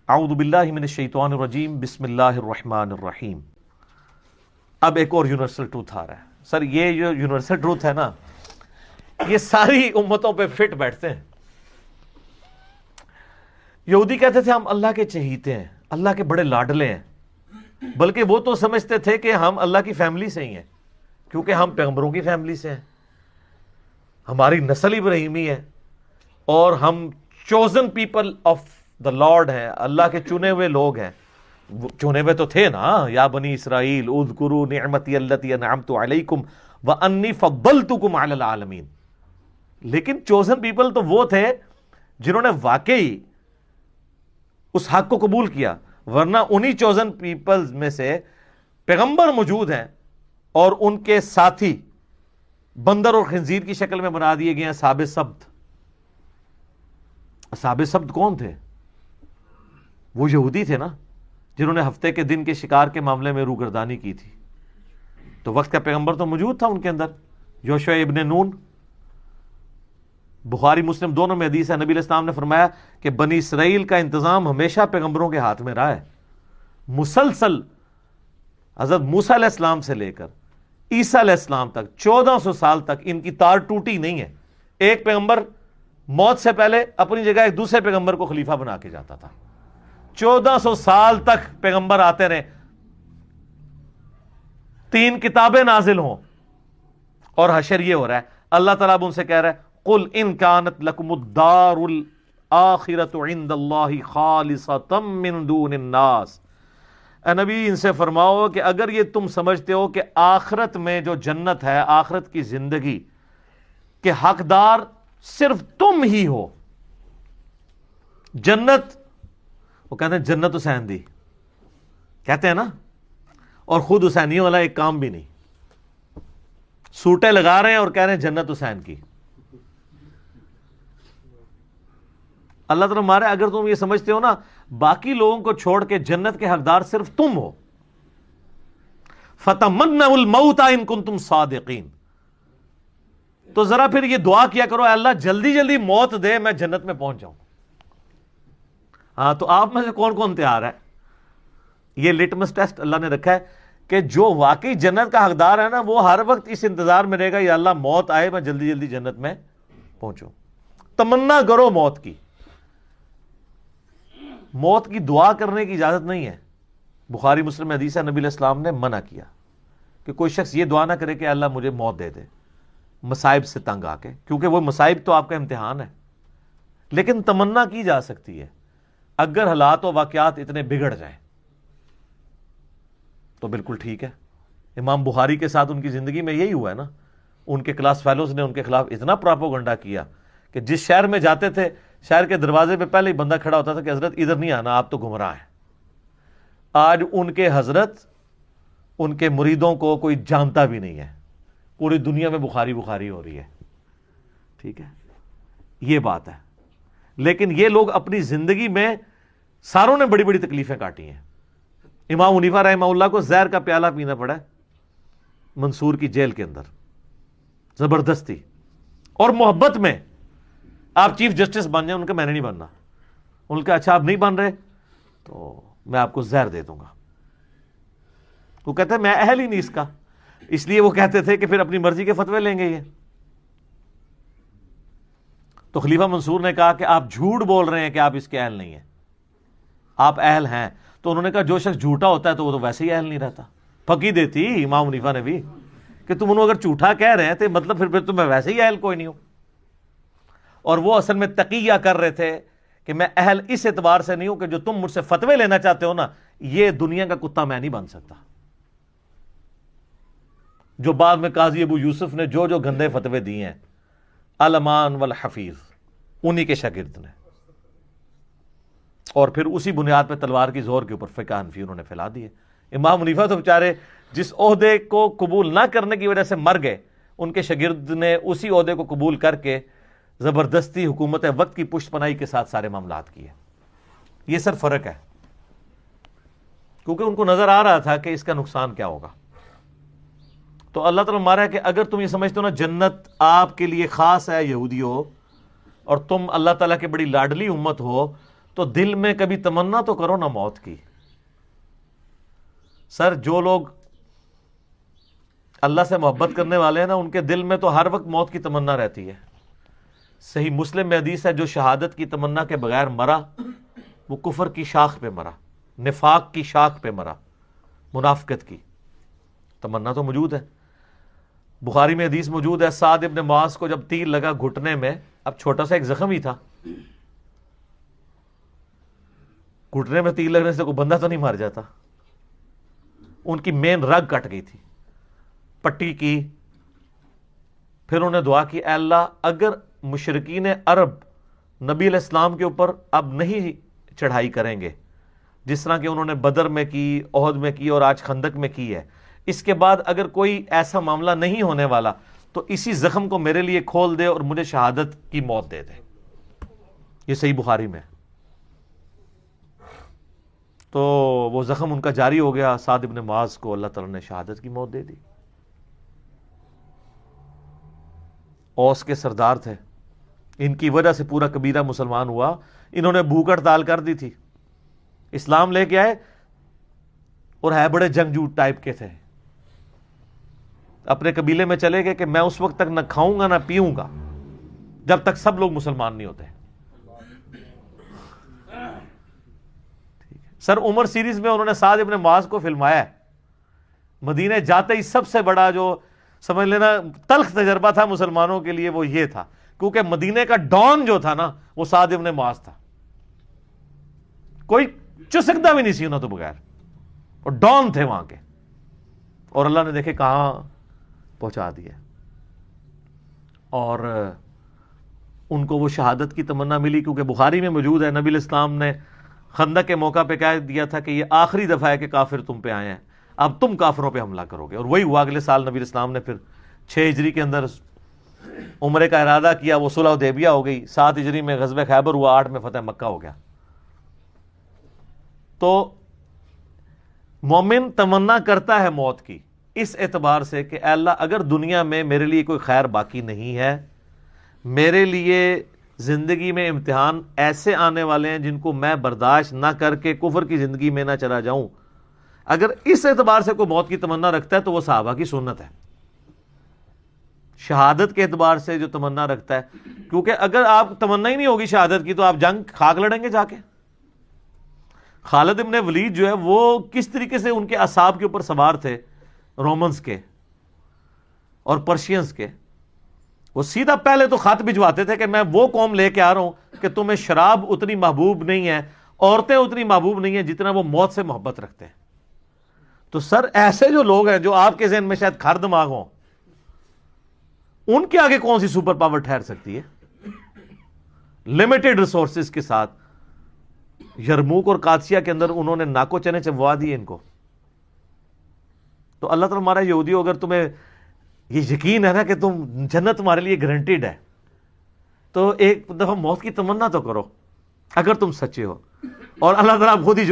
اعوذ باللہ من الشیطان الرجیم بسم اللہ الرحمن الرحیم۔ اب ایک اور یونیورسل ٹروتھ آ رہا ہے۔ سر یہ جو یونیورسل ٹروتھ ہے نا، یہ ساری امتوں پہ فٹ بیٹھتے ہیں۔ یہودی کہتے تھے ہم اللہ کے چہیتے ہیں، اللہ کے بڑے لاڈلے ہیں، بلکہ وہ تو سمجھتے تھے کہ ہم اللہ کی فیملی سے ہی ہیں، کیونکہ ہم پیغمبروں کی فیملی سے ہیں، ہماری نسل ابراہیمی ہے، اور ہم chosen people of the lord ہیں، اللہ کے چنے ہوئے لوگ ہیں۔ چنے ہوئے تو تھے نا، یا بنی اسرائیل اذکروا نعمتی التی انعمت علیکم وانی فضلتکم علی العالمین۔ لیکن چوزن پیپل تو وہ تھے جنہوں نے واقعی اس حق کو قبول کیا، ورنہ انہی چوزن پیپلز میں سے پیغمبر موجود ہیں اور ان کے ساتھی بندر اور خنزیر کی شکل میں بنا دیے گئے ہیں اصحاب سبت۔ اصحاب سبت کون تھے؟ وہ یہودی تھے نا، جنہوں نے ہفتے کے دن کے شکار کے معاملے میں روگردانی کی تھی۔ تو وقت کا پیغمبر تو موجود تھا ان کے اندر، یوشع ابن نون۔ بخاری مسلم دونوں میں حدیث ہے، نبی علیہ السلام نے فرمایا کہ بنی اسرائیل کا انتظام ہمیشہ پیغمبروں کے ہاتھ میں رہا ہے، مسلسل حضرت موسیٰ علیہ السلام سے لے کر عیسیٰ علیہ السلام تک 1400 سال تک ان کی تار ٹوٹی نہیں ہے۔ ایک پیغمبر موت سے پہلے اپنی جگہ ایک دوسرے پیغمبر کو خلیفہ بنا کے جاتا تھا۔ 1400 سال تک پیغمبر آتے رہے، 3 کتابیں نازل ہوں، اور حشر یہ ہو رہا ہے، اللہ تعالیٰ اب ان سے کہہ رہا ہے قل ان کانت لکم الدار الآخرۃ عند اللہ خالصۃ من دون الناس۔ اے نبی ان سے فرماؤ کہ اگر یہ تم سمجھتے ہو کہ آخرت میں جو جنت ہے، آخرت کی زندگی کے حقدار صرف تم ہی ہو، جنت، وہ کہتے ہیں جنت حسین دی، کہتے ہیں نا، اور خود حسینیوں والا ایک کام بھی نہیں، سوٹیں لگا رہے ہیں اور کہہ رہے ہیں جنت حسین کی۔ اللہ تعالیٰ مارے اگر تم یہ سمجھتے ہو نا باقی لوگوں کو چھوڑ کے جنت کے حقدار صرف تم ہو، فَتَمَنَّوُا الْمَوْتَ إِن كُنتُمْ صَادِقِينَ، تو ذرا پھر یہ دعا کیا کرو، اے اللہ جلدی جلدی موت دے، میں جنت میں پہنچ جاؤں۔ ہاں، تو آپ میں سے کون کون تیار ہے؟ یہ لٹمس ٹیسٹ اللہ نے رکھا ہے کہ جو واقعی جنت کا حقدار ہے نا، وہ ہر وقت اس انتظار میں رہے گا یا اللہ موت آئے، میں جلدی جلدی جنت میں پہنچوں۔ تمنا کرو موت کی، موت کی دعا کرنے کی اجازت نہیں ہے۔ بخاری مسلم میں حدیث ہے، نبی علیہ السلام نے منع کیا کہ کوئی شخص یہ دعا نہ کرے کہ اللہ مجھے موت دے دے مصائب سے تنگ آ کے، کیونکہ وہ مصائب تو آپ کا امتحان ہے، لیکن تمنا کی جا سکتی ہے اگر حالات و واقعات اتنے بگڑ جائیں تو بالکل ٹھیک ہے۔ امام بخاری کے ساتھ ان کی زندگی میں یہی ہوا ہے نا، ان کے کلاس فیلوز نے ان کے خلاف اتنا پراپوگنڈا کیا کہ جس شہر میں جاتے تھے، شہر کے دروازے پہ پہلے ہی بندہ کھڑا ہوتا تھا کہ حضرت ادھر نہیں آنا، آپ تو گمراہ ہیں۔ آج ان کے حضرت ان کے مریدوں کو کوئی جانتا بھی نہیں ہے، پوری دنیا میں بخاری بخاری ہو رہی ہے، ٹھیک ہے، یہ بات ہے۔ لیکن یہ لوگ اپنی زندگی میں ساروں نے بڑی بڑی تکلیفیں کاٹی ہیں۔ امام حنیفہ رحمہ اللہ کو زہر کا پیالہ پینا پڑا ہے منصور کی جیل کے اندر، زبردستی، اور محبت میں آپ چیف جسٹس بن جائیں، ان کا میں نے نہیں بننا، ان کا اچھا آپ نہیں بن رہے تو میں آپ کو زہر دے دوں گا۔ وہ کہتے ہیں میں اہل ہی نہیں اس کا، اس لیے وہ کہتے تھے کہ پھر اپنی مرضی کے فتوے لیں گے یہ۔ تو خلیفہ منصور نے کہا کہ آپ جھوٹ بول رہے ہیں کہ آپ اس کے اہل نہیں ہیں، آپ اہل ہیں۔ تو انہوں نے کہا جو شخص جھوٹا ہوتا ہے تو وہ تو ویسے ہی اہل نہیں رہتا۔ پھکی دیتی امام حنیفہ نے بھی کہ تم انہوں اگر جھوٹا کہہ رہے ہیں تو مطلب پھر تو میں ویسے ہی اہل کوئی نہیں ہوں۔ اور وہ اصل میں تقیہ کر رہے تھے کہ میں اہل اس اعتبار سے نہیں ہوں کہ جو تم مجھ سے فتوے لینا چاہتے ہو نا، یہ دنیا کا کتا میں نہیں بن سکتا۔ جو بعد میں قاضی ابو یوسف نے جو جو گندے فتوے دیے ہیں، الامان والحفیظ، انہی کے شاگرد نے، اور پھر اسی بنیاد پہ تلوار کی زور کے اوپر فقہ حنفی انہوں نے پھیلا دیے۔ امام حنیفہ تو بیچارے جس عہدے کو قبول نہ کرنے کی وجہ سے مر گئے، ان کے شاگرد نے اسی عہدے کو قبول کر کے زبردستی حکومت وقت کی پشت پناہی کے ساتھ سارے معاملات کیے۔ یہ سر فرق ہے، کیونکہ ان کو نظر آ رہا تھا کہ اس کا نقصان کیا ہوگا۔ تو اللہ تعالیٰ مارا ہے کہ اگر تم یہ سمجھتے ہو نا جنت آپ کے لیے خاص ہے یہودیوں، اور تم اللہ تعالیٰ کی بڑی لاڈلی امت ہو، تو دل میں کبھی تمنا تو کرو نا موت کی. سر جو لوگ اللہ سے محبت کرنے والے ہیں نا، ان کے دل میں تو ہر وقت موت کی تمنا رہتی ہے. صحیح مسلم میں حدیث ہے، جو شہادت کی تمنا کے بغیر مرا وہ کفر کی شاخ پہ مرا، نفاق کی شاخ پہ مرا، منافقت کی. تمنا تو موجود ہے. بخاری میں حدیث موجود ہے، سعد ابن معاذ کو جب تیر لگا گھٹنے میں، اب چھوٹا سا ایک زخم ہی تھا، گھٹنے میں تیر لگنے سے کوئی بندہ تو نہیں مار جاتا، ان کی مین رگ کٹ گئی تھی، پٹی کی. پھر انہوں نے دعا کی، اے اللہ اگر مشرکین عرب نبی علیہ السلام کے اوپر اب نہیں چڑھائی کریں گے جس طرح کہ انہوں نے بدر میں کی، احد میں کی اور آج خندق میں کی ہے، اس کے بعد اگر کوئی ایسا معاملہ نہیں ہونے والا تو اسی زخم کو میرے لیے کھول دے اور مجھے شہادت کی موت دے دے. یہ صحیح بخاری میں. تو وہ زخم ان کا جاری ہو گیا، سعد ابن معاذ کو اللہ تعالیٰ نے شہادت کی موت دے دی. اوس کے سردار تھے، ان کی وجہ سے پورا قبیلہ مسلمان ہوا. انہوں نے بھوک ہڑتال کر دی تھی، اسلام لے کے آئے اور ہے بڑے جنگجو ٹائپ کے تھے. اپنے قبیلے میں چلے گئے کہ میں اس وقت تک نہ کھاؤں گا نہ پیوں گا جب تک سب لوگ مسلمان نہیں ہوتے. سر عمر سیریز میں انہوں نے سعد ابن معاذ کو فلمایا ہے. مدینے جاتے ہی سب سے بڑا جو سمجھ لینا تلخ تجربہ تھا مسلمانوں کے لیے وہ یہ تھا، کیونکہ مدینے کا ڈان جو تھا نا وہ سعد ابن معاذ تھا. کوئی چسکتا بھی نہیں سی انہوں تو بغیر، اور ڈان تھے وہاں کے، اور اللہ نے دیکھے کہاں پہنچا دیا. اور ان کو وہ شہادت کی تمنا ملی، کیونکہ بخاری میں موجود ہے نبی علیہ السلام نے خندق کے موقع پہ کہہ دیا تھا کہ یہ آخری دفعہ ہے کہ کافر تم پہ آئے ہیں، اب تم کافروں پہ حملہ کرو گے. اور وہی ہوا. اگلے سال نبی علیہ السلام نے پھر 6 ہجری کے اندر عمرے کا ارادہ کیا، وہ صلح حدیبیہ ہو گئی. 7 ہجری میں غزوہ خیبر ہوا، 8 میں فتح مکہ ہو گیا. تو مومن تمنا کرتا ہے موت کی اس اعتبار سے کہ اے اللہ اگر دنیا میں میرے لیے کوئی خیر باقی نہیں ہے، میرے لیے زندگی میں امتحان ایسے آنے والے ہیں جن کو میں برداشت نہ کر کے کفر کی زندگی میں نہ چلا جاؤں، اگر اس اعتبار سے کوئی موت کی تمنا رکھتا ہے تو وہ صحابہ کی سنت ہے. شہادت کے اعتبار سے جو تمنا رکھتا ہے، کیونکہ اگر آپ تمنا ہی نہیں ہوگی شہادت کی تو آپ جنگ خاک لڑیں گے جا کے. خالد ابن ولید جو ہے وہ کس طریقے سے ان کے اعصاب کے اوپر سوار تھے رومنز کے اور پرشینز کے. وہ سیدھا پہلے تو خط بھجواتے تھے کہ میں وہ قوم لے کے آ رہا ہوں کہ تمہیں شراب اتنی محبوب نہیں ہے، عورتیں اتنی محبوب نہیں ہیں جتنا وہ موت سے محبت رکھتے ہیں. تو سر ایسے جو لوگ ہیں جو آپ کے ذہن میں شاید کھر دماغ ہوں، ان کے آگے کون سی سپر پاور ٹھہر سکتی ہے؟ لمیٹڈ ریسورسز کے ساتھ یرموک اور قادسیہ کے اندر انہوں نے ناکو چنے چبوا دیے ان کو. تو اللہ تعالیٰ ہمارا یہودی ہو، اگر تمہیں یہ یقین ہے نا کہ تم جنت تمہارے لیے گارنٹیڈ ہے، تو ایک دفعہ موت کی تمنا تو کرو اگر تم سچے ہو. اور اللہ تعالیٰ خود ہی